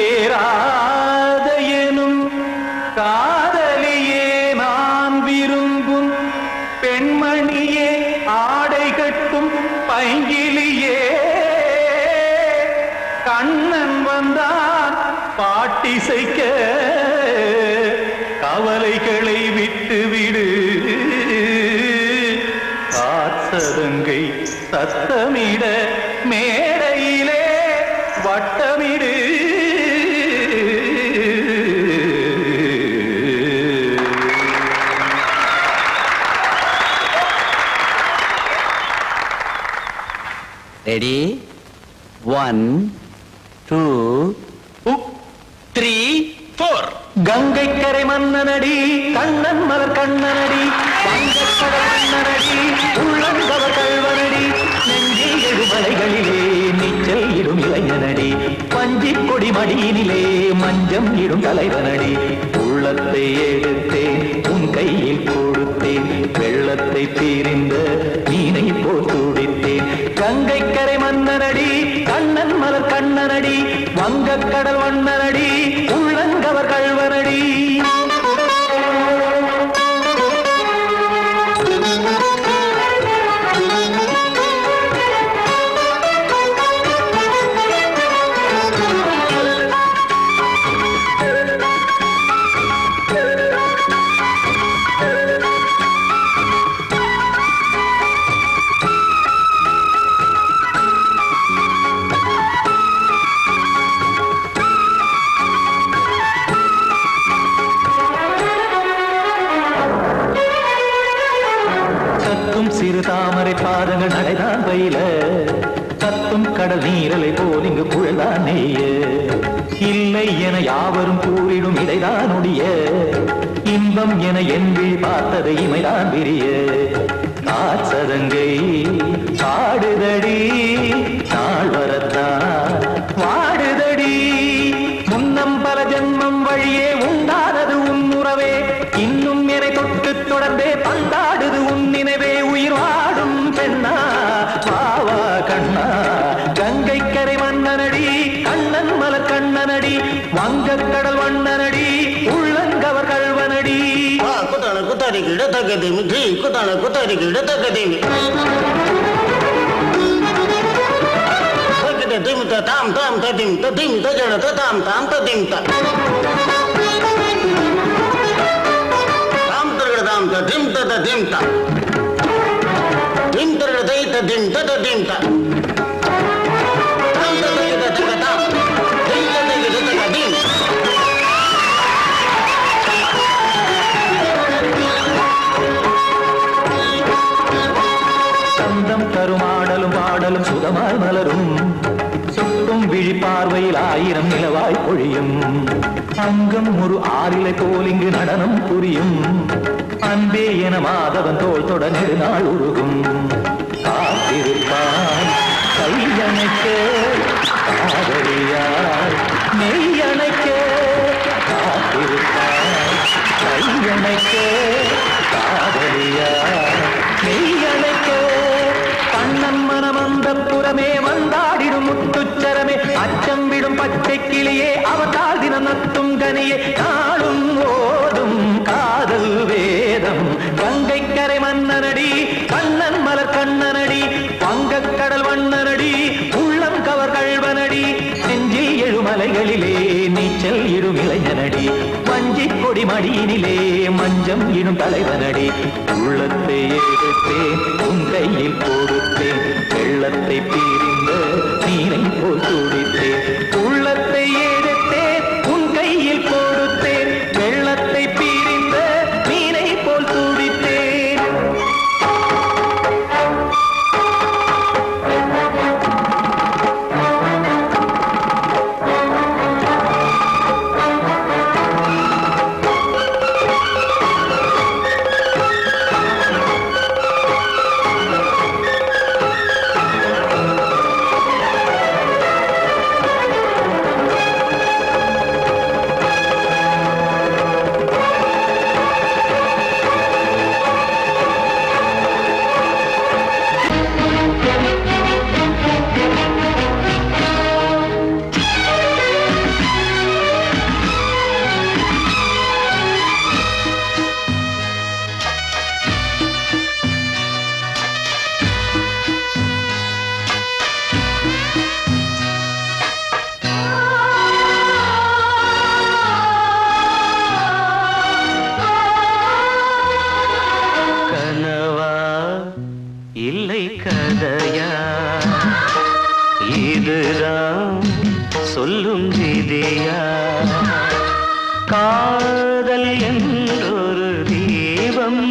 கண்மணியேராத எனும் காதலியே நான் விரும்பும் பெண்மணியே ஆடை கட்டும் பைங்கிலியே கண்ணன் வந்தான் பாட்டிசைக்க கவலைகளை விட்டுவிடு காத்ததங்கை சத்தமிட மேடையிலே வட்டமிடு ரெடி 1 2 3 4 கங்கை கரை மன்னனடி கண்ணன் மலர் கண்ணனடி வங்கக்கடல் மன்னனடி உள்ளங்கவர் கல்வனடி நெஞ்சில் எழுமலைகளிலே நீச்சல் இடும் இளைஞனடி பஞ்சி கொடி மடியினிலே மஞ்சம் இடும் தலைவனடி உள்ளத்தை எடுத்தேன் உன் கையில் கொடுத்தேன் வெள்ளத்தை தீரிந்த மீனை போல் துடித்தேன் கங்கை கரை மன்னனடி கண்ணன் மலர் கண்ணனடி வங்கக்கடல் வண்ணனடி உள்ளங்கவர் கல்வனடி சிறு தாமரை பாதங்கள் நடைதான் பயில கத்தும் கடல் நீரலை போல் இங்கு புழல்தான் நெய்ய இல்லை என யாவரும் கூறிடும் இடைதான் உடைய இன்பம் என என் விழி பார்த்ததை இமைதான் விரிய காசதங்கை பாடுதடி நாள் வரத்தான் வாடுதடி முன்னம் பல ஜென்மம் வழியே உண்டானது உன் உறவே இன்னும் என்னை தொட்டு தொடர்ந்தே பந்தாடுது உன் நினைவே உயிர் வாடும் பெண்ணா பாவா கண்ணா கங்கை கரை மன்னனடி கண்ணன் மலர் கண்ணனடி வங்கக்கடல் வண்ணனடி உள்ளங்கவர் கல்வனடி குத்தான குத்தாரிக்கு இடத்தக்கதேமி ஜி குத்தான குத்தாரிக்கு இடத்தக்கதேமி திமுத்த தாம் தாம் ததிம் ததிம் தஜட தாம் தாம் ததிம் தாம் தரகட தாம் ததிம் ததிம் தாம் திம் தரகட தை ததிம் ததிம் தாம் தாம் தரகட தகதாம் திம் தரகட தகதிம் சந்தம் தருமாடலும் பாடலும் சுகமாய் மலரும் சுட்டும் விழி பார்வையில் ஆயிரம் நிலவாய் பொழியும் அங்கம் ஒரு ஆறிலை போல் இங்கு நடனம் புரியும் அன்பே என மாதவன் தோள் தொட நெடுநாள் உருகும் காத்திருப்பான் கையணைக்க காதலியார் மெய்யணைக்க காத்திருப்பான் கையணைக்க காதலியார் மெய்யணைக்க கண்ணன் மனமந்த புறமே வந்தாடிடும் முத்துச்சரமே அச்சம் விடும் பச்சை கிளியே அவதால் தினம் நத்தும் கனியே நாளும் ஓதும் காதல் வேதம் கங்கை கரை மன்னனடி கண்ணன் மலர் கண்ணனடி வங்கக்கடல் வண்ணனடி உள்ளம் கவர் கல்வனடி நெஞ்சில் எழுமலைகளிலே நீச்சல் இடும் இளைஞனடி வஞ்சி கொடி மடியினிலே மஞ்சம் இடும் தலைவனடி உள்ளத்தை எடுத்தேன் உன் கையில் கொடுத்தேன் வெள்ளத்தை பீரிந்த நீரை போல் துடித்தேன் உள்ளத்தை எடுத்தேன் உன் கையில் கொடுத்தேன் வெள்ளத்தை பீரிந்த நீரை போல் துடித்தேன் இதுதான் சொல்லும் விதியா காதல் என்றொரு தீபம்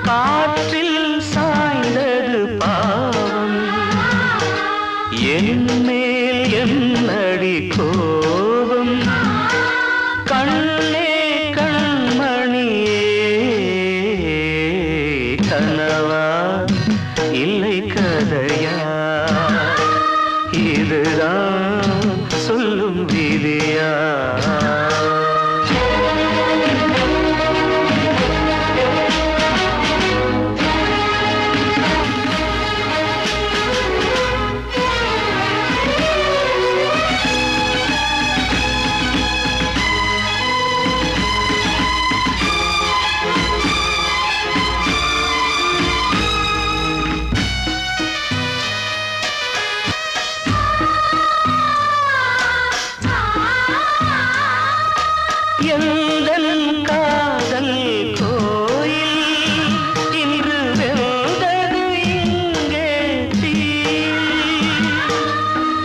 காற்றில் சாய்ந்தது பாவம் என் மேல் என்னடி கோபம் கண்ணே கண்மணியே கனவா இல்லை கதையா இதுதான் சொல்லும் விதியா எந்தன் காதல் கோயில் இன்று வெந்தது இங்கே தீ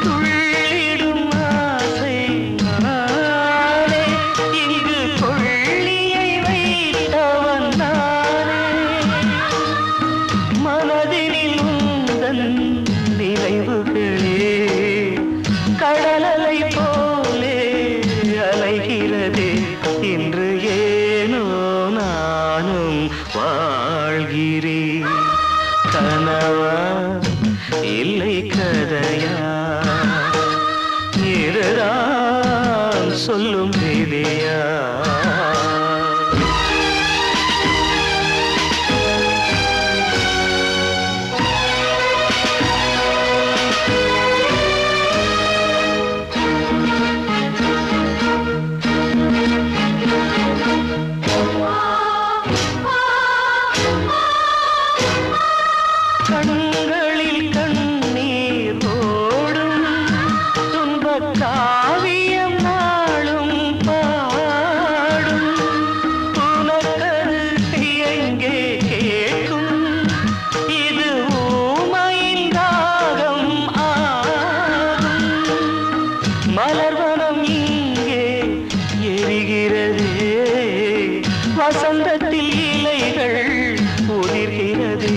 துள்ளிடும் ஆசை நானே இங்கு கொள்ளியை வைத்தவன் நானே மனதினில் உந்தன் நினைவுகளே கடலலை போலே அலைகிறதே இன்று ஏனோ நானும் வாழ்கிறேன் கனவா இல்லை கதையா இதுதான் சொல்லும் விதியா கண்களில் கண்ணீர் ஓடும் துன்பக் காவியம் நாளும் பாடும் உனக்கது எங்கே கேட்கும் இது ஊமையின் தாகம் ஆகும் மலர்வனம் இங்கே எரிகிறதே வசந்தத்தில் இலைகள் உதிர்கிறது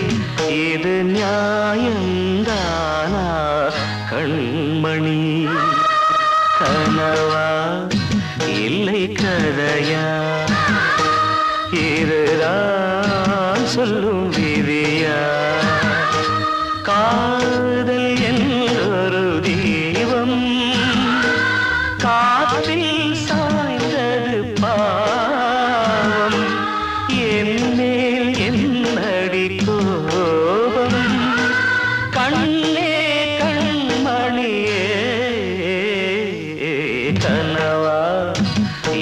இது நியாயந்தானா கண்மணி கனவா இல்லை கதையா இதுதான் சொல்லும் விதியா காதல் என்றொரு தீபம் காற்றில் சாய்ந்தது பாவம் என் மேல் என்னடி கோபம் கண்ணே கண்மணியே கனவா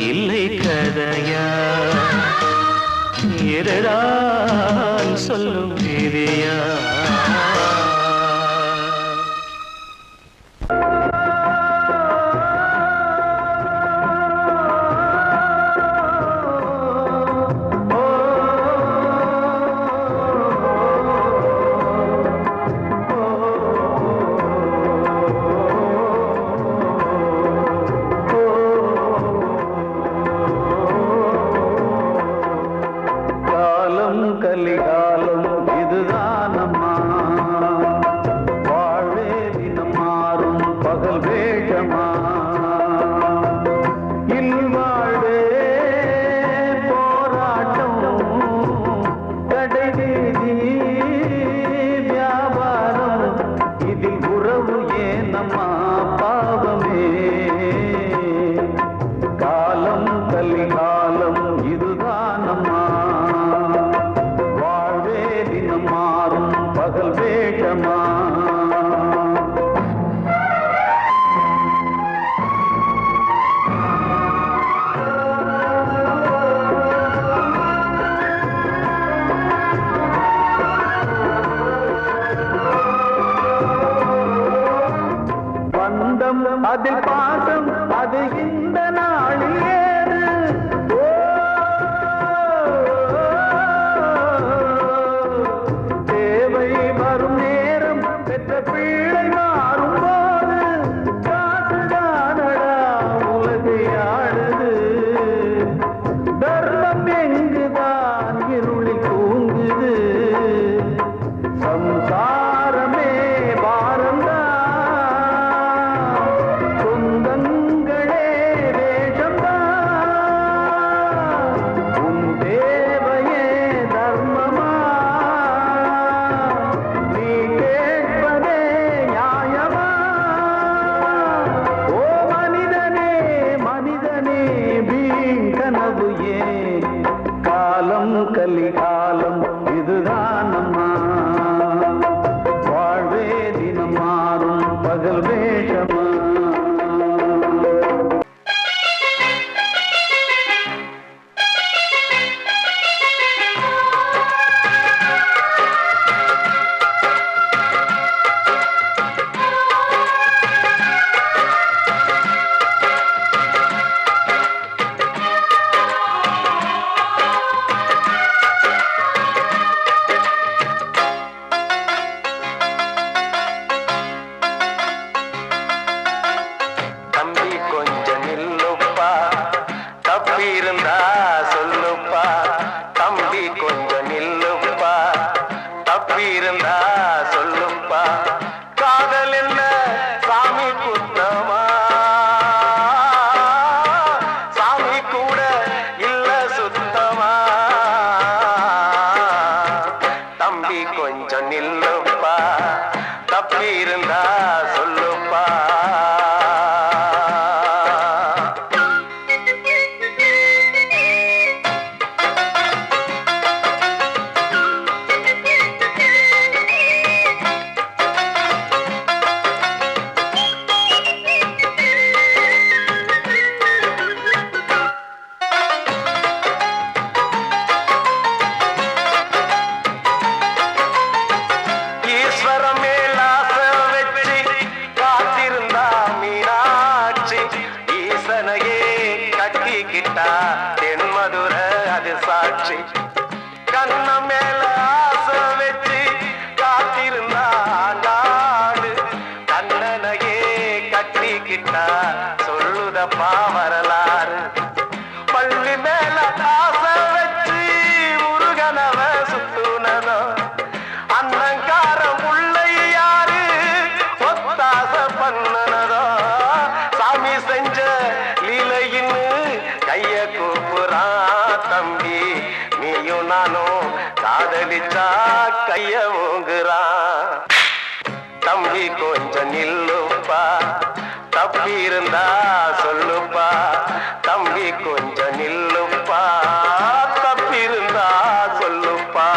இல்லை கதையா இதுதான் சொல்லும் விதியா கலிகாலம் இதுதானம்மா வாழ்வே தினம் மாறும் பகல் வேகமா இல்வாழ்வே போராட்டம் கடைவீதி வியாபாரம் இதில் உறவு ஏனம்மா பாவமே காலம் கலிகாலம் இதுதானம்மா மாறும் பகல் வேகமா பந்தம் அதில் பாசம் அது இந்த நாளில் ஏது தேவை வரும் நேரம் பெற்ற பிள்ளை மாறும் பகல் வேஷமா வரலாறு பள்ளி மேல ஆச வச்சு முருகனவ சுத்துனதோ அன்னங்கார முல்லை யாரு ஒத்தாச பண்ணனதோ சாமி செஞ்ச லீலையின்னு கைய கூப்புறா தம்பி நீயும் நானும் காதலிச்சா கைய ஓங்குறா தம்பி கொஞ்சம் நில்லுப்பா தப்பி இருந்தா சொல்லுப்பா தம்பி கொஞ்சம் நில்லுப்பா தப்பி இருந்தா சொல்லுப்பா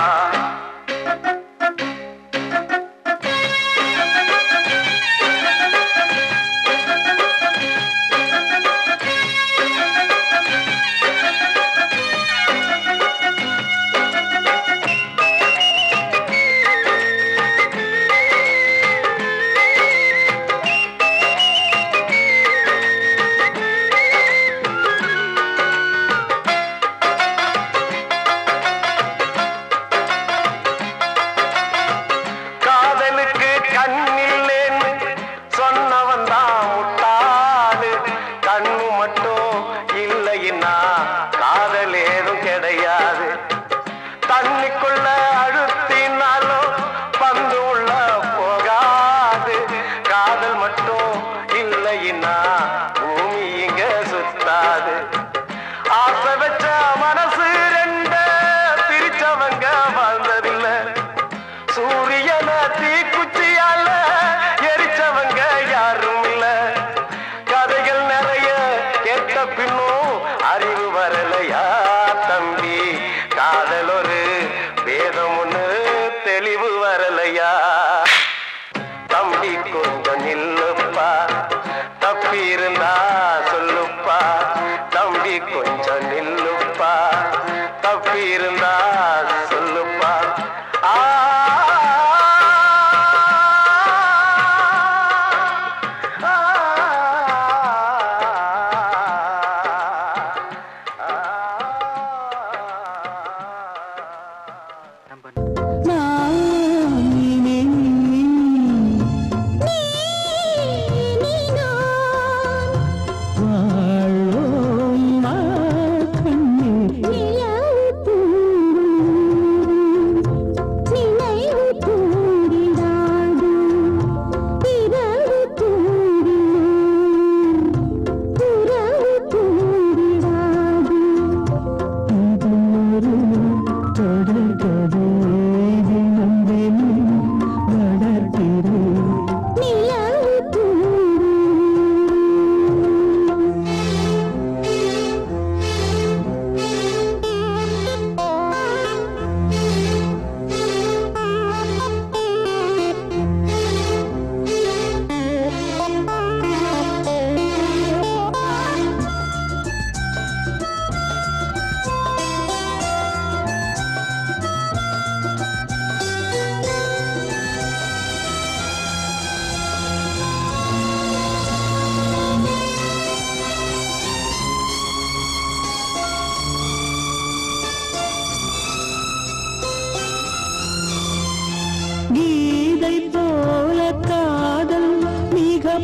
அறிவு வரலையா தம்பி காதல் ஒரு வேதம் ஒண்ணு தெளிவு வரலையா தம்பி கொஞ்சம் நில்லுப்பா தப்பி இருந்தா சொல்லுப்பா தம்பி கொஞ்சம் நில்லுப்பா தப்பி இருந்தா சொல்லுப்பா நீ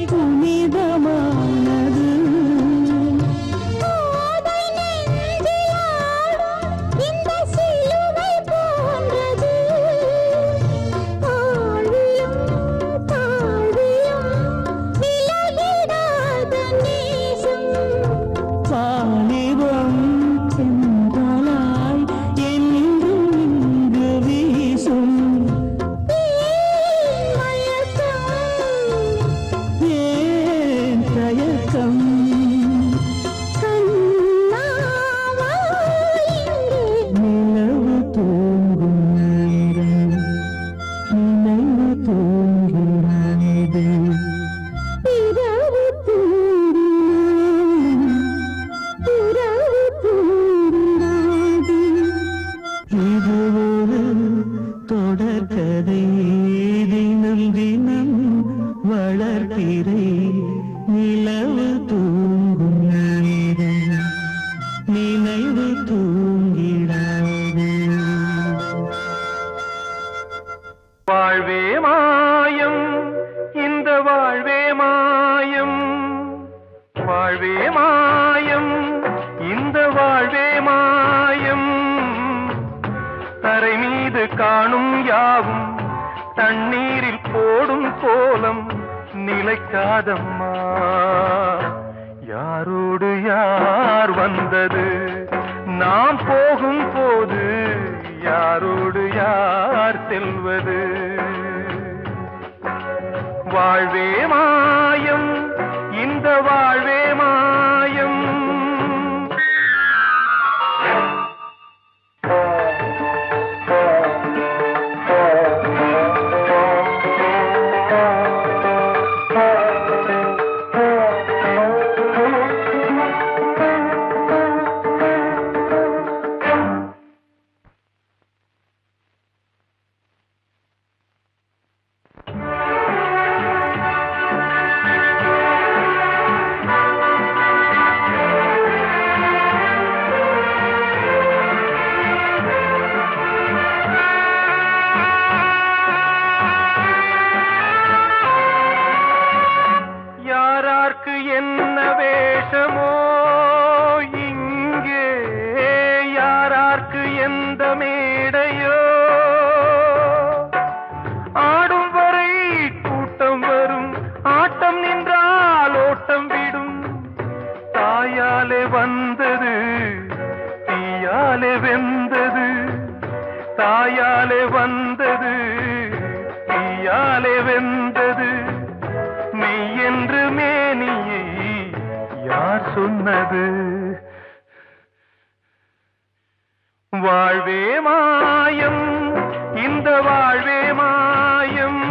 புனிதமானது. வாலிபம் சென்றலாய் என்றும் இங்கு வீசும். ஏன் தயக்கம்? நிலவு தூங்கும் நேரம், நினைவு தூங்கிறது. இது ஒரு தொடர்கதை, தினம் தினம் வளர்பிறை. நிலவு தூங்கும் நேரம், நினைவு தூங்கிடாது. வாழ்வே மாயம், இந்த வாழ்வே மாயம். வாழ்வே மாயம், இந்த வாழ்வே மாயம். தரை மீது காணும் யாவும் தண்ணீரில் போடும் கோலம் நிலைக்காதம்மா. யாரோடு யார் வந்தது நாம் போகும் போது, யாரோடு யார் செல்வது? வாழ்வே மாயம், இந்த வாழ்வே மாயம். யாரார்க்கு என்ன வேஷமோ இங்கே, யாரார்க்கு எந்த மேடையோ. ஆடும் வரை கூட்டம் வரும், ஆட்டம் நின்றால் ஓட்டம் விடும். தாயாலே வந்தது, தீயாலே வெந்தது. தாயாலே வந்தது, தீயாலே வெந்தது. மெய் என்று மேனியை யார் சொன்னது? வாழ்வே மாயம், இந்த வாழ்வே மாயம்.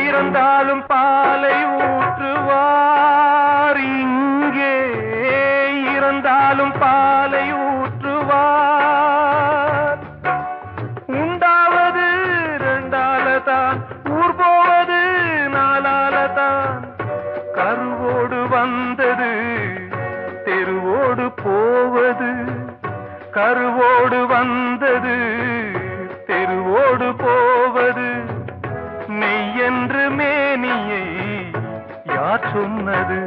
இறந்தாலும் பாலை ஊற்றுவார் இங்கே, இறந்தாலும் பாலை ஊற்றுவார். உண்டாவது ரெண்டாலதான், ஊர் போவது நாலாலதான். கருவோடு வந்தது, தெருவோடு போவது. கருவோடு வந்தது, தெருவோடு போவது. மெய் என்று மேனியை யார் சொன்னது?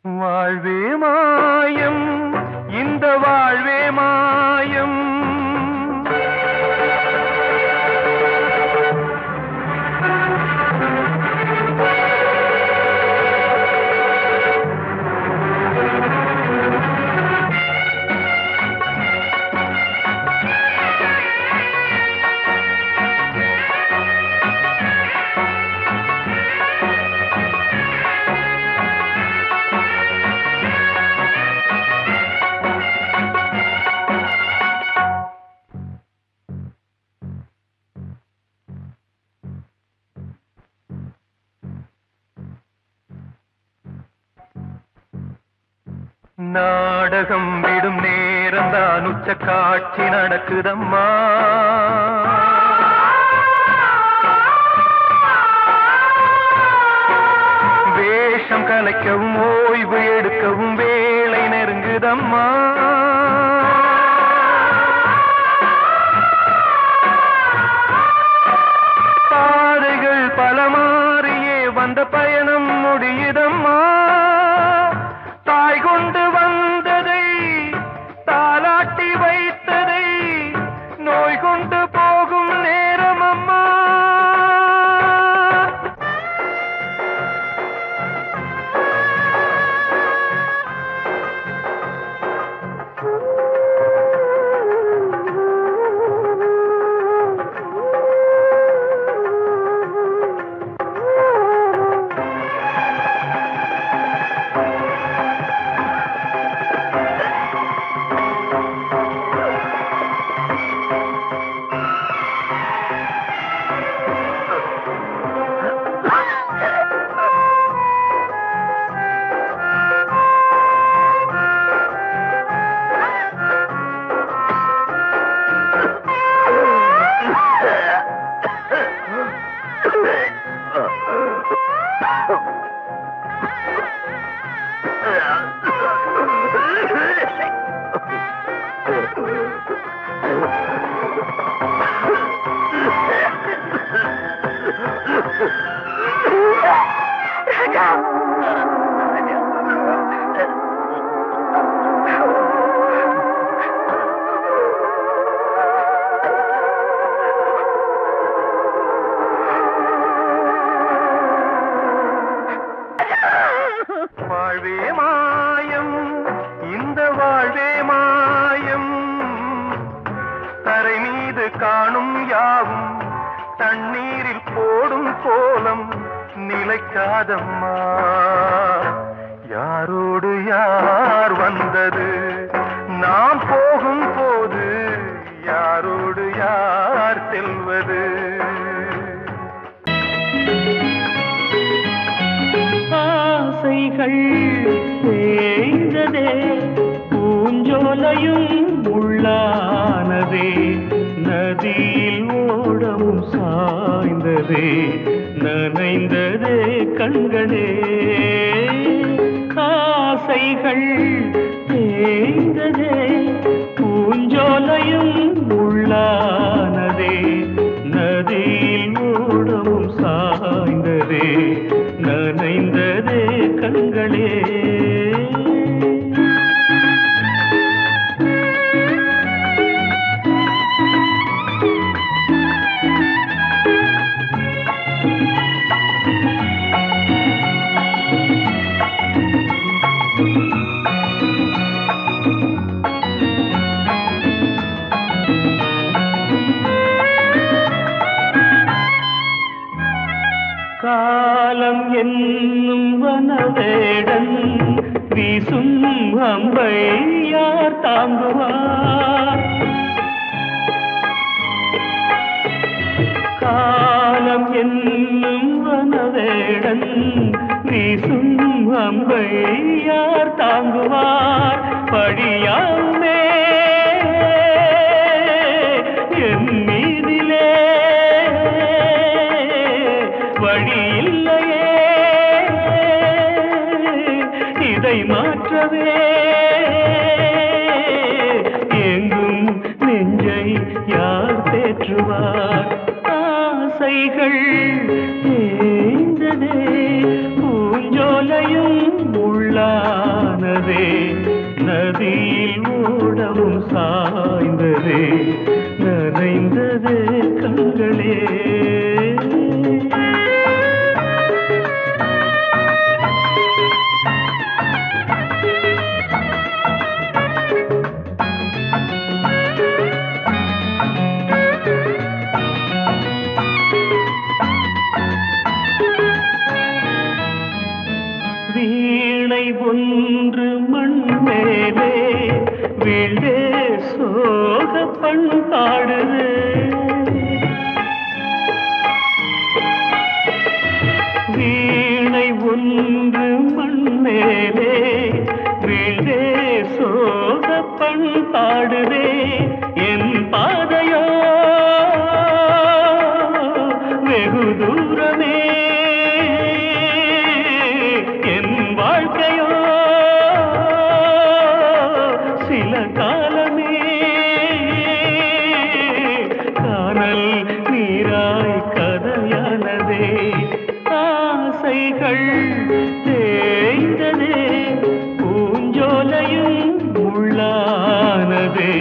வாழ்வே மாயம், இந்த வாழ்வே மாயம். நாடகம் விடும் நேரம் தான் உச்ச காட்சி நடக்குதம்மா. வேஷம் கலைக்கவும் ஓய்வு எடுக்கவும் வேளை நெருங்குதம்மா. பாதைகள் பல மாறியே வந்த பயணம் முடியுதம்மா. தாய் கொண்டு வந்ததை தாலாட்டி வைத்ததை நோய் கொண்டு போகும் நேரம் அம்மா. வாழ்வே மாயம், இந்த வாழ்வே மாயம். தரை மீது காணும் யாவும் தண்ணீரில் போடும் கோலம் நிலைக்காதம்மா. யாரோடு யார் வந்தது நாம் போகும் போது, யாரோடு யார் செல்வது. ஆசைகள் தேய்ந்ததே, பூஞ்சோலையும் உள்ளானதே, நதியில் ஓடமும் சாய்ந்ததே, நனைந்ததே கண்களே. ஆசைகள் தேய்ந்ததே, பூஞ்சோலையும் உள்ளானதே, நதியில் ஓடமும் சாய்ந்ததே, நனைந்ததே கண்களே. காலம் என்னும் வனவேடன் வீசும் அம்பை யார் தாங்குவார். காலம் என்னும் வனவேடன் வீசும் அம்பை யார் தாங்குவார். படியாமே என் மீதிலே வழி இல்லையே, இதை மாற்றவே எங்கும் நெஞ்சை யார் தேற்றுவார். ஆசைகள் தேய்ந்ததே, பூஞ்சோலையும் உள்ளானதே, நதியில் ஓடமும் சாய்ந்ததே, நனைந்ததே கண்களே. வீணை ஒன்று மண் மேலே வீழே சோக பண்பாடுது. வீணை ஒன்று மண் மேலே வீழே சோக பண்பாடுதே என் பாதையோ வெகு தூரமே என் வாழ்க்கையோ சில காலமே காணல் நீராய் கதையானதே ஆசைகள் தேய்ந்ததே பூஞ்சோலையும் உள்ளானதே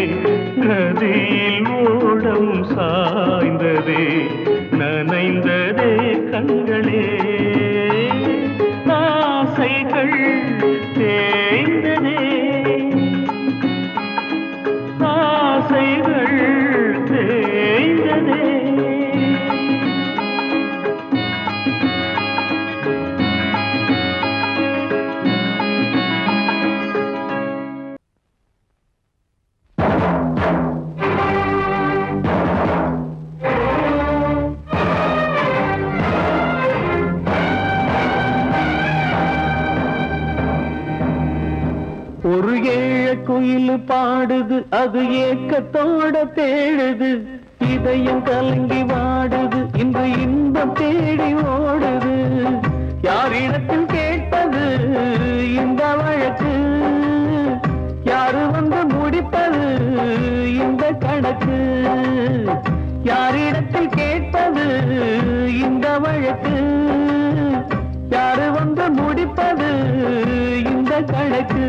நதியில் ஓடம் சாய்ந்ததே நனைந்ததே கண்களே ஆசைகள் தேய்ந்ததே ஆசைகள் தேய்ந்ததே ஒரு ஏழ குயில் பாடுது அது ஏக்கத்தோட தேடுது இதயம் கலங்கி வாடுது இன்று இன்பம் தேடி ஓடுது யாரிடத்தில் கேட்பது இந்த வழக்கு யாரு வந்து முடிப்பது இந்த கணக்கு யாரிடத்தில் கேட்பது இந்த வழக்கு யாரு வந்து முடிப்பது இந்த கணக்கு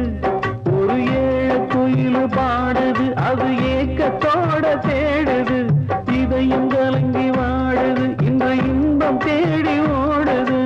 ஒரு ஏழ குயில் பாடுது அது ஏக்கத்தோட தேடுது இதயம் கலங்கி வாடுது இன்று இன்பம் தேடி ஓடுது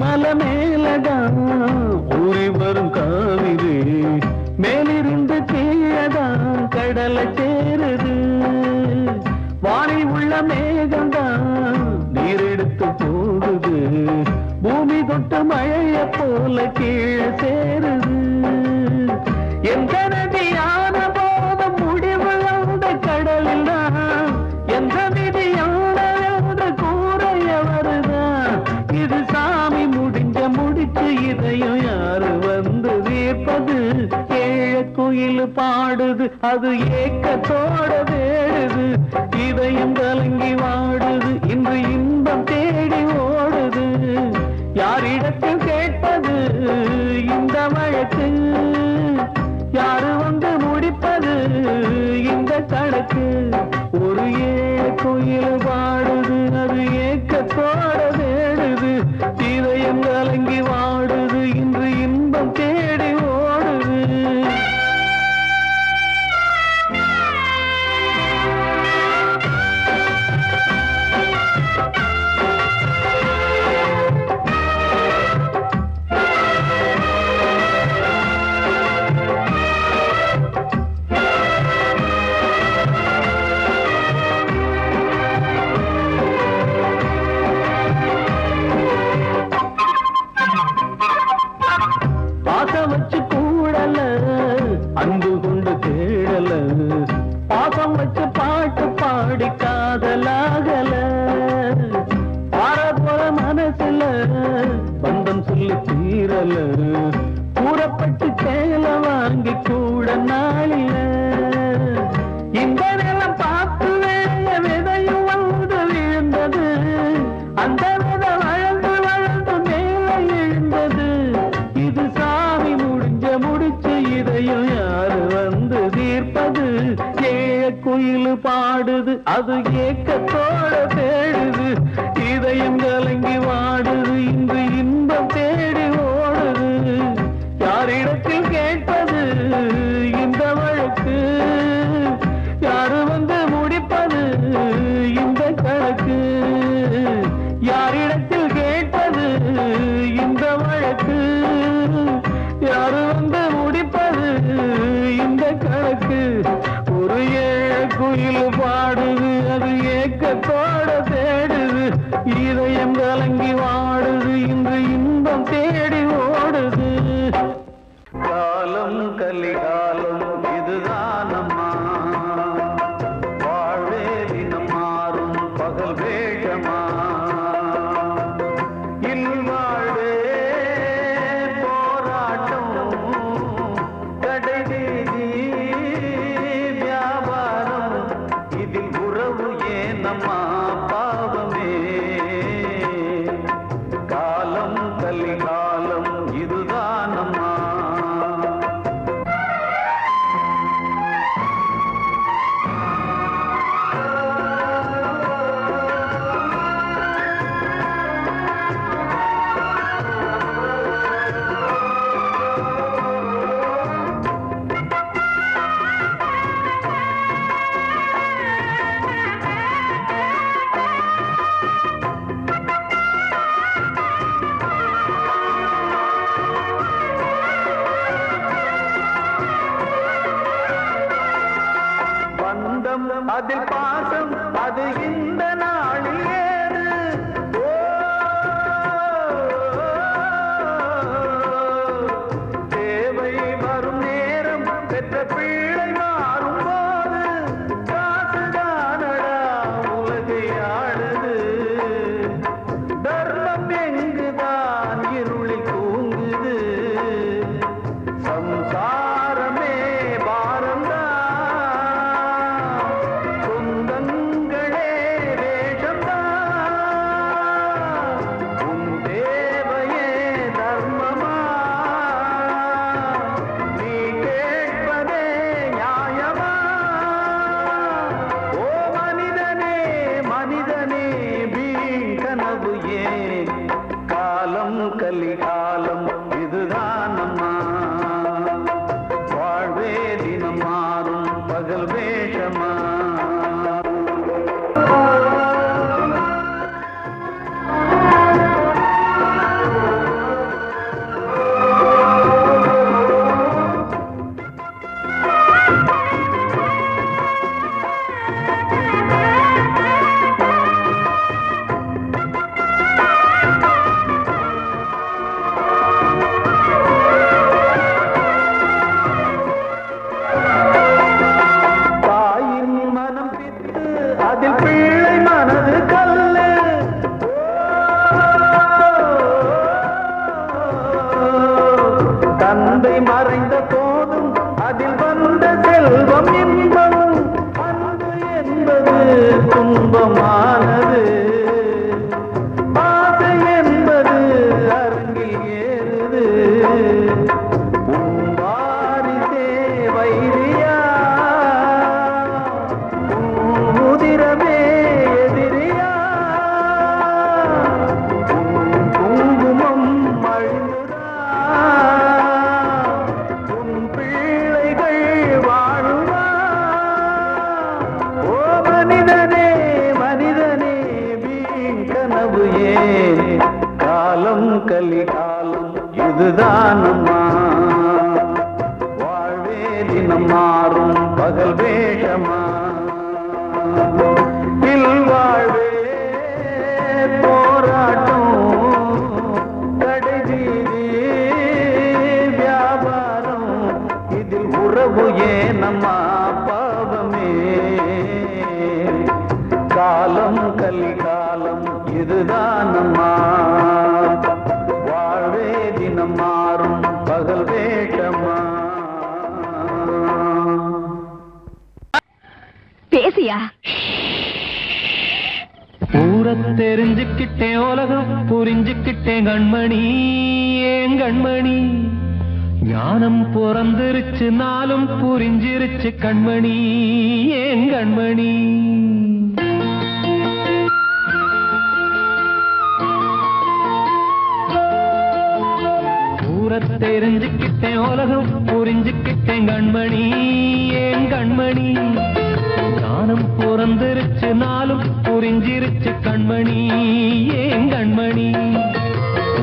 மலை மேலதான் ஊறி வரும் காவிரி மேலிருந்து கீழதான் கடலை சேருது வானில் உள்ள மேகம்தான் நீரெடுத்து போகுது பூமி தொட்டு மழைய போல கீழே சேருது எந்த நதியான போத முடிவு அந்த கடலில் தான் எந்த விதியான கூறைய வருதான் இது சாமி முடிச்சு இதையும் யாரு வந்து தீர்ப்பது ஏழ குயில் பாடுது அது ஏக்கத்தோட தேடுது இதயம் கலங்கி வாடுது இன்று இன்பம் தேடி ஓடுது யாரிடத்தில் கேட்பது இந்த வழக்கு யாரு வந்து முடிப்பது இந்த கணக்கு ஒரு ஏழ குயில் பாடுது அது ஏக்கத்தோட தேடுது இதயம் கலங்கி வாடுது இன்று இன்பம் தேடி ஓடுது பாசம் வச்சு கூடல அன்பு கொண்டு தேடல பாசம் வச்சு பாட்டு பாடி காதலாகல பார போற மனசுல பந்தம் சொல்லி தீரல கூறப்பட்டு சேல வாங்கி கூட நாளில இந்த நிலம் பார்த்து வேலைய விதையும் வந்து விழுந்தது அந்த விதை வளர்ந்து வளர்ந்து மேலே எழுந்தது இது சாமி முடிச்சு இதையும் யாரு வந்து தீர்ப்பது ஏழ குயில் பாடுது அது ஏக்கத்தோட தேடுது இதயம் கலங்கி வாடுது இன்று இன்பம் தேடி ஓடுது யாரிடத்தில் கேட்பது இந்த வழக்கு அதில் பாசம் அது இந்த நாளில் ஏது தேவை வரும் நேரம் பெற்ற பிள்ளை மாறும் போது காசுதானடா உலகை ஆடுது தர்மம் எங்குதான் இருளில் தூங்குது சம்சாரமே பாரந்தா சொந்தங்களே வேஷந்தா உன் தேவையே தர்மமா நீ கேட்பதே நியாயமா ஓ மனிதனே மனிதனே வீண் கனவு ஏன் காலம் கலிகாலம் இதுதான் அம்மா வாழ்வே தினம் மாறும் பகல் வேஷமா தாயின் மனம் பித்து அதில் பிள்ளை மனது கல்லு தந்தை மறைந்த போதும் அதில் வந்த செல்வம் இன்பம் அன்பு என்பது துன்பமானது ஆசை என்பது அரங்கில் ஏறுது உன் வாரிசே வைரியா உன் உதிரமே எதிரியா உன் குங்குமம் அழுதா உன் பிள்ளைகள் வாழுமா ஓ மனிதனே மனிதனே வீண் கனவு ஏன் காலம் கலிகாலம் இதுதான் அம்மா வாழ்வே தினம் மாறும் பகல் வேஷமா இல்வாழ்வே போராட்டம் கடைவீதி வியாபாரம் இதில் உறவு ஏனம்மா பாவமே காலம் கலிகாலம் இதுதான் அம்மா வாழ்வே தினம் மாறும் பகல் வேஷமா பேசியா ஊரை தெரிஞ்சுக்கிட்டேன் உலகம் புரிஞ்சுக்கிட்டேன் கண்மணி ஏன் கண்மணி ஞானம் பிறந்திருச்சு நாளும் புரிஞ்சிருச்சு கண்மணி ஏன் கண்மணி ஊரை தெரிஞ்சுக்கிட்டேன் உலகம் புரிஞ்சுக்கிட்டேன் கண்மணி ஏன் கண்மணி ஞானம் பிறந்திருச்சு நாளும் புரிஞ்சிருச்சு கண்மணி ஏன் கண்மணி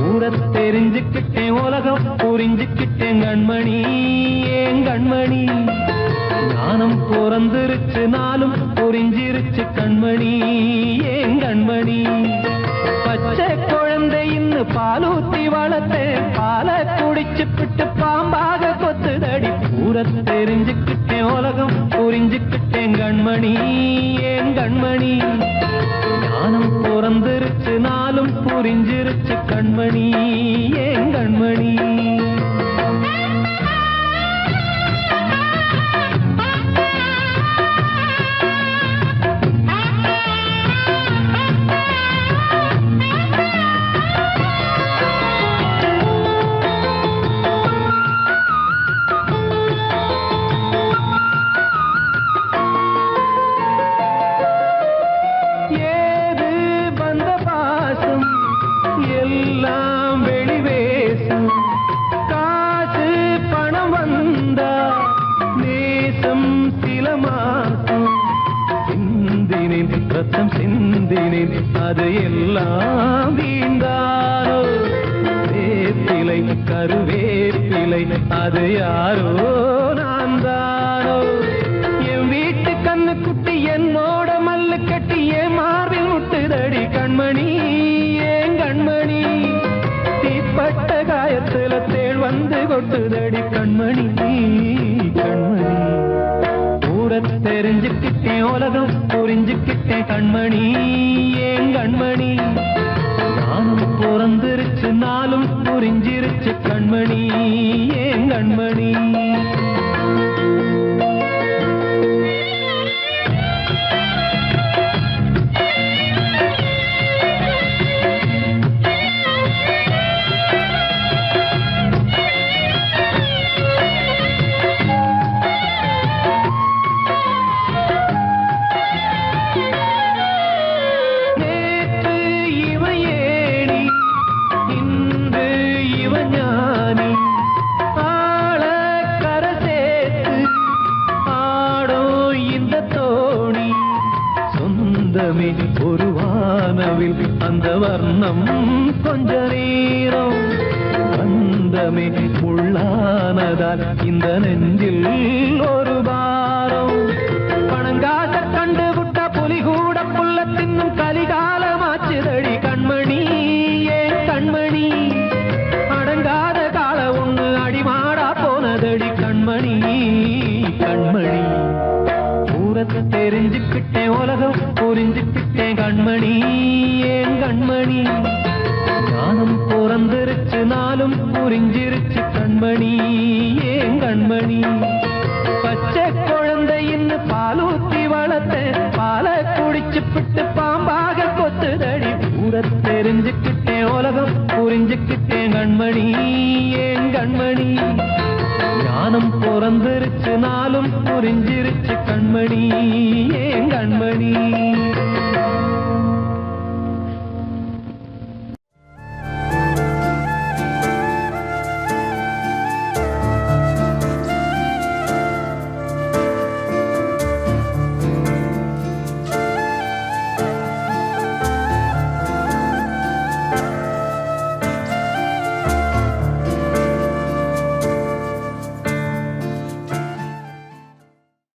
ஊரை தெரிஞ்சுக்கிட்டேன் உலகம் புரிஞ்சுக்கிட்டேன் கண்மணி ஏன் கண்மணி ஞானம் பிறந்திருச்சு நாளும் புரிஞ்சிருச்சு கண்மணி ஏன் கண்மணி பச்சை குழந்தை இன்னும் பாலூத்தி வளர்த்தேன் பாலை குடிச்சு பிட்டு பாம்பாக கொத்துதடி ஊரை தெரிஞ்சுக்கிட்டேன் உலகம் புரிஞ்சுக்கிட்டேன் கண்மணி ஏன் கண்மணி ஞானம் பிறந்திருச்சு நாளும் புரிஞ்சிருச்சு கண்மணி ஏன் கண்மணி ஏது வந்த பாசம் எல்லாம் வெளிவேசம் காசு பணம் வந்தா நேசம் சில மாசம் சிந்தினேன் ரத்தம் சிந்தினேன் அது எல்லாம் வீண்டாரோ வேப்பிலை கருவேப்பிலை அது யாரோ நான் தானோ என் வீட்டு கண்ணு குட்டி என்னோட மல்லு கட்டி என் மார்பில் முட்டுதடி கண்மணி ஏன் கண்மணி தீப்பட்ட காயத்துல தேள் வந்து கொட்டுதடி கண்மணி கண்மணி ஊர தெரிஞ்சுக்கிட்டேன் உலகம் புரிஞ்சுக்கிட்டேன் கண்மணி ஏன் கண்மணி நானும் பிறந்திருச்சு நாளும் புரிஞ்சிருச்சு கண்மணி ஏன் கண்மணி ஒரு வானவில் அந்த வர்ணம் கொஞ்ச நேரம் வந்தமே உள்ளானதால் இந்த நெஞ்சில் ஒரு பாரம் பணங்காச கண்டு விட்ட புலி கூட புல்ல தின்னும் கலிகாலமாச்சுதடி கண்மணி ஏன் கண்மணி அடங்காத கால ஒண்ணு அடிமாடா போனதடி கண்மணி கண்மணி ஊரத்தை தெரிஞ்சுக்கிட்டேன் உலகம் புரிஞ்சுக்கிட்டேன் கண்மணி ஏன் கண்மணி ஞானம் பிறந்திருச்சு நாளும் புரிஞ்சிருச்சு கண்மணி ஏன் கண்மணி பச்சை குழந்தையின்னு பாலூத்தி வளர்த்த பாலை குடிச்சு பிட்டு பாம்பாக கொத்துதடி ஊரத்தை தெரிஞ்சுக்கிட்டேன் உலகம் புரிஞ்சுக்கிட்டேன் கண்மணி ஏன் கண்மணி ஞானம் பிறந்திருச்சு நாளும் புரிஞ்சிருச்சு கண்மணி ஏன் கண்மணி